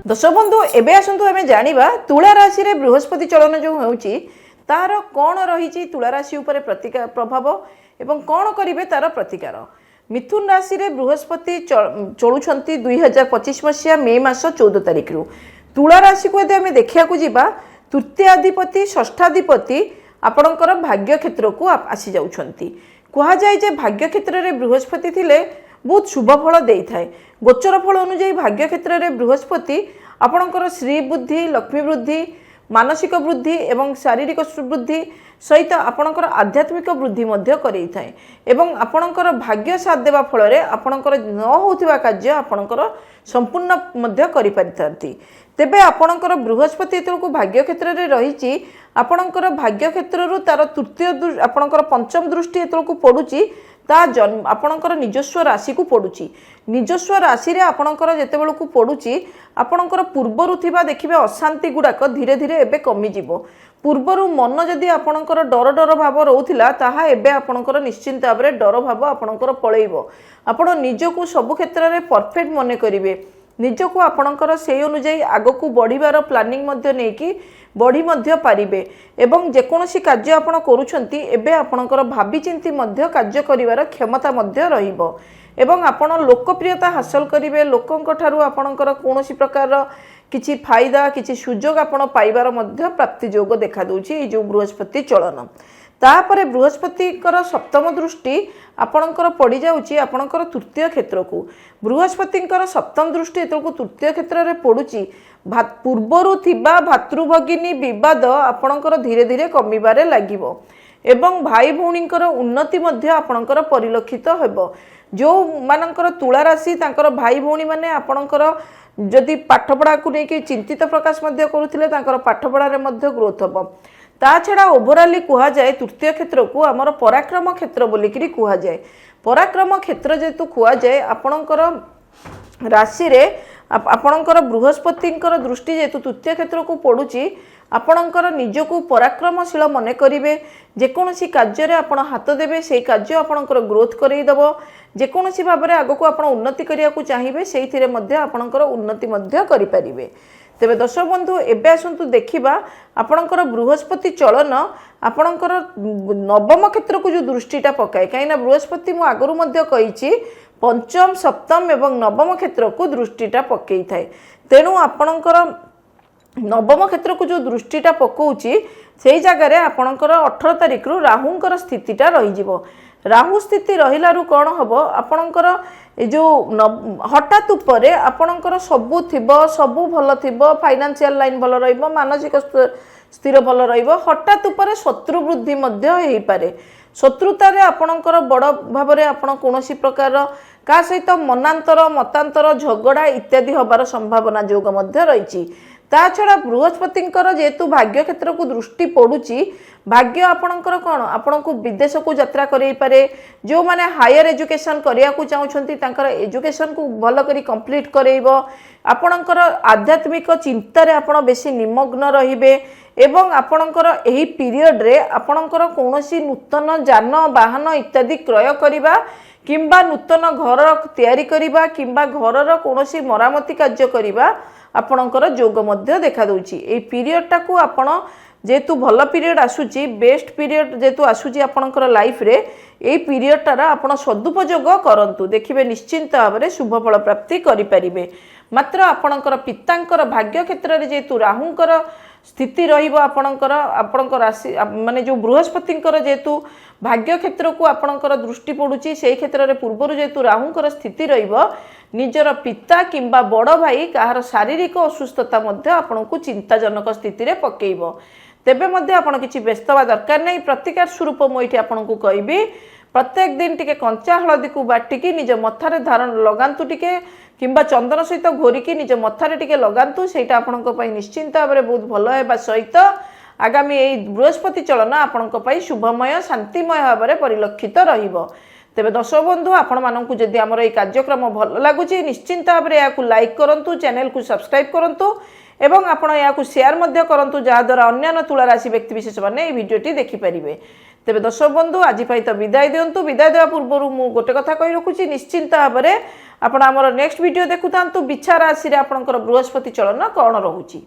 दर्शक बंधु एबे आसंतु आमे जानिबा तुला राशि रे बृहस्पति चलन जो होउची तार कोन रहिची तुला राशि ऊपर प्रभाव एवं कोन करिवे तार प्रतिकार। मिथुन राशि रे बृहस्पति चलुछंती 2025 मसिया मे मास 14 तारिख रु। तुला राशि को यदि आमे देखिया को जिबा तृतीयाधिपति षष्ठाधिपति आपणकर भाग्य क्षेत्र को आसी जाउछंती। कहा जाय जे भाग्य क्षेत्र रे बृहस्पति थिले बहुत शुभ फल दे थाए। गोचर फल अनुଯାयी भाग्य क्षेत्र रे बृहस्पति आपणकर श्री बुद्धि लक्ष्मी वृद्धि मानसिक वृद्धि एवं शारीरिक वृद्धि सहित आपणकर आध्यात्मिक वृद्धि मध्य करई थाए एवं आपणकर भाग्य साथ देवा फल रे आपणकर न होथिबा कार्य आपणकर संपूर्ण मध्य करि परिथांती। तेबे आपणकर बृहस्पति को भाग्य क्षेत्र रे रहिची आपणकर भाग्य क्षेत्र रु तार तृतीय आपणकर पंचम दृष्टि एतलको पडुची ता जन्म आपणकर निजस्व राशि को पडुची। निजस्व राशि रे आपणकर जेतेबेल को पडुची आपणकर पूर्वरु थिबा देखिबे अशांति गुडाक धीरे धीरे एबे कमी जिवो। पूर्वरु मन जदि आपणकर डर डर भाव रहउथिला ताहा एबे आपणकर निश्चिंत भाबरे डर भाव आपणकर पळेइबो। आपण निजको सब क्षेत्र रे परफेक्ट मने करिवे। निजको आपणकर से अनुଯାयी आगको बढ़िबार प्लानिंग मध्य नेकी बढ़ी मध्य पारिबे एवं जेकोसी कार्य आपण करूछंती एबे आपणकर भाबी चिंती मध्य कार्य करिवार क्षमता मध्य रहिबो एवं आपण लोकप्रियता हासिल करिवे। लोकंक ठारू आपणकर कोनोसी प्रकार किछि फायदा किछि सुजोग आपण पाइबार मध्य प्राप्ति योग देखा दोछि ए जो बृहस्पति चलन। तापरे बृहस्पतिकर सप्तम दृष्टि आपणकर पड़ी जाउची आपणकर तृतीय क्षेत्र को। बृहस्पतिकर सप्तम दृष्टि एतको तृतीय क्षेत्र रे पडुची पूर्वरु थिबा भातृभगिनी विवाद आपणकर धीरे धीरे कमिबारे लागिबो एवं भाई भौणीकर उन्नति मध्य आपणकर परिलक्षित हेबो। जो मानकर तुला राशि तांकर भाई भौणी माने आपणकर जदि पाठपढ़ा को लेकिन चिंतित प्रकाश मध्य करुथिले तांकर पाठपढ़ा रे मध्य ग्रोथ हेबो। ता छड़ा ओवरऑली कहा जाए तृतीय क्षेत्र को आमर पराक्रम क्षेत्र बोलिकी कहा जाए। पराक्रम क्षेत्र जेतु कहा जाए आपणकर राशि रे आपणकर बृहस्पतिंकर दृष्टि जेतु तृतीय क्षेत्र को पड़ुची आपणकर निजको पराक्रमशील मने करिवे। जेकोसी कार्य रे आपण हाथ देबे से कार्य आपणकर ग्रोथ करई दबो। जेकोसी भाबरे आगको आपण उन्नति करिया को चाहिबे सेहिथिरे मध्य आपणकर उन्नति मध्य करि परिबे। तेबे दर्शक बंधु एबे आसंतु देखिबा आपणकर बृहस्पति चलन आपणकर नवम क्षेत्र को जो दृष्टिटा पकाए कहीं बृहस्पति मु आगरु मध्य कहिछि पंचम सप्तम एवं नवम क्षेत्र को दृष्टिटा पकई थाए। तेणु आपणकर नवम क्षेत्र को जो दृष्टिटा पकाउछि सेई जगह रे आपणकर 18 तारिख रु राहुंकर स्थितिटा रहि जिवो। राहु स्थिति रहिलारु कौन हम आपणकर जो हठात उपरे आपणकर सबु थिबो सबु भल थिबो फाइनेंशियल लाइन भल रहिबो मानसिक स्थिर भल रहिबो। हठात उपरे शत्रु वृद्धि मध्य हेई पारे। शत्रुतारे आपणकर बड़ भाबरे आपण कोनोसी प्रकार का सहित मनांतर मतांतर झगड़ा इत्यादि हबार संभावना जोग मध्य रहिछि। ता छड़ा बृहस्पतिंकर जेतु भाग्य क्षेत्र को दृष्टि पड़ुची भाग्य आपणकर कौन आपण को विदेश को यात्रा करई पारे। जो माने हायर एजुकेशन करिया को चाहुछंती तांकर एजुकेशन को भल करी कंप्लीट करैबो। आपणकर आध्यात्मिक चिंता रे आपण बेसी निमग्न रहिबे एवं आपणकर एही पीरियड रे आपणकर कोनोसी नूतन जान वाहन इत्यादि क्रय करिबा किंबा नूतन घर तैयारी करिबा किंबा घरर कोनोसी मरामती कार्य करिबा आपणकर जोग मध्य देखा दोछि। ए पीरियड टाकू आपण जेतु भल पीरियड आसुची बेस्ट पीरियड जेतु आसुची आपणकर लाइफ रे ए पीरियड टारा आपण सदुपयोग करंतु देखिबे निश्चिंत भाबरे शुभ फल प्राप्ति करि परिबे। मात्र आपणकर पितांकर भाग्य क्षेत्र रे जेतु राहुंकर स्थिति रहिबो आपणकर राशि माने जो बृहस्पतिंकर जेतु भाग्य क्षेत्र को आपणकर दृष्टि पड़ुची से क्षेत्र रे पूर्वरु जेतु राहुंकर स्थिति रहिबो निजर पिता किंबा बड़ भाई कहार शारीरिक असुस्थता मध्य आपणको चिंताजनक स्थिति रे पकेइबो। तेबे मध्य आपण किछि व्यस्त बा दरकार नै। प्रतिकार स्वरूप मु एठी आपणको कहबी प्रत्येक दिन टिके कंचा हळदी को बाटिकी निज मथारे धारण लगांतु टिके किंबा चंदन सहित घोरिकी निज मथारे टिके लगांतु सेटा आपणको पई निश्चिंत भाबरे बहुत भलो हेबा सहित आगामी एई बृहस्पति चलन आपणको पई शुभमय शांतिमय भाबरे परिलक्षित रहिबो। तेबे दर्शक बंधु आपण मानकु जदि हमर एई कार्यक्रम भल लागुची निश्चिंत भाबरे याकु लाइक करंतु चैनल को सब्सक्राइब करंतु एवं आपण याकु शेयर मध्य करंतु जहा द्वारा अन्य तुला राशि व्यक्ति विशेष माने एई भिडियोटी देखि परिबे। तेबे दर्शक बंधु आज तो विदाय दिंतु विदाय देवा पूर्व मु गोटे कथा कही रखुची निश्चिंत भाव में आपण आमर नेक्स्ट वीडियो देखु बिछा राशि रे आपणकर बृहस्पति चलन कौन रहुची।